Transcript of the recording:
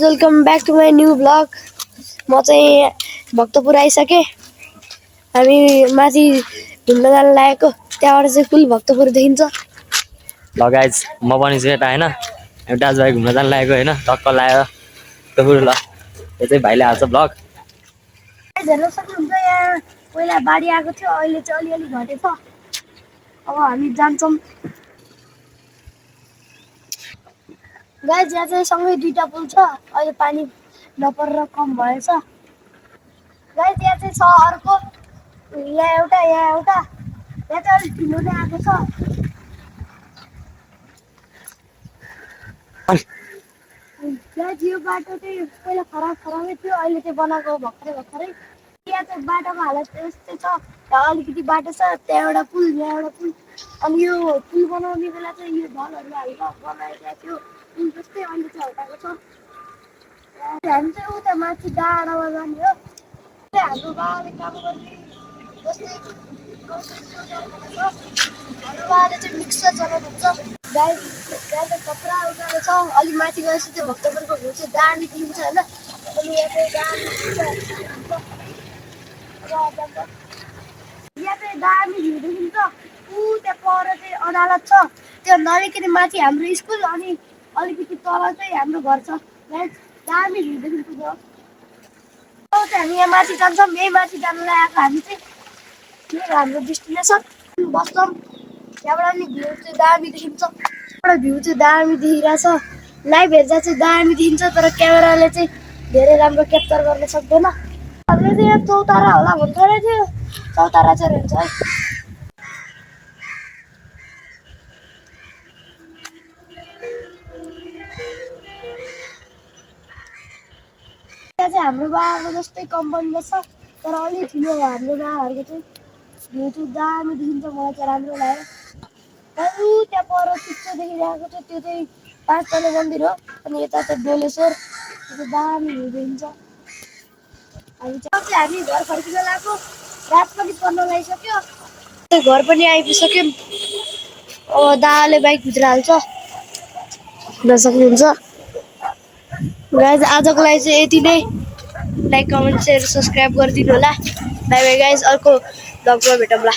Welcome back to my new blog. म चाहिँ भक्तपुर आइसकेँ। हामी माथि घुम्न जान लागेको, त्यहाँबाट चाहिँ फुल भक्तपुर देखिन्छ। ल गाइज म पनि चाहिँ यता होइन एउटा दाजुभाइ घुम्न जान लागेको होइन, टक्क लाग्यो भक्तपुर। ल यो चाहिँ भाइले हाल्छ ब्लग। हेर्न सक्नुहुन्छ यहाँ पहिला बाढी आएको थियो, अहिले चाहिँ अलिअलि घटेछ। अब हामी जान्छौँ। गाइज यहाँ चाहिँ सँगै दुईटा पुल छ, अहिले पानी नपरेर कम भएछ। गाइज यहाँ चाहिँ छ अर्को, यहाँ एउटा यहाँ चाहिँ अलिक ठुलो नै आएको छ। गाइज यो बाटो चाहिँ पहिला खराबै थियो, अहिले चाहिँ बनाएको भर्खरै। यहाँ चाहिँ बाटोको हालत यस्तै छ, त्यहाँ अलिकति बाटो छ, त्यहाँ एउटा पुल यहाँ एउटा पुल। अनि यो पुल बनाउने बेला चाहिँ यो ढलहरू हालेर बनाएको थियो, पुल जस्तै अहिले चाहिँ हटाएको छ। हामी चाहिँ उता माथि डाँडामा जाने हो। हाम्रो बाबाले काम गर्ने जस्तै हाम्रो बाबाले चाहिँ मिक्सर चलाउनुहुन्छ। गाई चाहिँ कपडा उकालो छ, अलिक माथि गएपछि चाहिँ भक्तपुरको भ्यू चाहिँ दामी देखिन्छ होइन। अनि यहाँ चाहिँ दामी भ्यू देखिन्छ। त्यहाँ पर चाहिँ अदालत छ, त्यो नलिकति माथि हाम्रो स्कुल, अनि अलिकति तल चाहिँ हाम्रो घर छ। दामी भ्यू देखिन्छ। हामी यहाँ माथि जान्छौँ, यही माथि जानु लागेको हामी चाहिँ। हाम्रो डेस्टिनेसन बस्छौँ, त्यहाँबाट नि भ्यू चाहिँ दामी देखिन्छ। भ्यू चाहिँ दामी देखिरहेछ, लाइभ हेर्दा चाहिँ दामी देखिन्छ, तर क्यामेराले चाहिँ धेरै राम्रो क्याप्चर गर्न सक्दैन। हामीले चाहिँ यहाँ चौतारा होला भन्छ थियो, चौतारा चाहिँ रहन्छ है। त्यहाँ चाहिँ हाम्रो बाबाको जस्तै कम्पाउन्ड छ, तर अलिक ठुलो हो हाम्रो बाबाहरूको चाहिँ। भ्यू चाहिँ दामी देखिन्छ, मलाई चाहिँ राम्रो लाग्यो। त्यहाँ पर चिच्चो देखिरहेको छ, त्यो चाहिँ 5 तले मन्दिर हो। अनि यता चाहिँ डोलेश्वर, त्यो दामी भ्यू देखिन्छ। हामी घर फर्किन लागेको, रात पनि पर्न लागिसक्यो, घर पनि आइपुगिसक्यौँ। अब दाले बाइक भित्र हाल्छ, हेर्न सक्नुहुन्छ। गाइज आजको लागि चाहिँ यति नै। लाइक कमेन्ट सेयर सब्सक्राइब गरिदिनु होला। बाई बाई गाइज, अर्को ब्लगमा भेटौँला।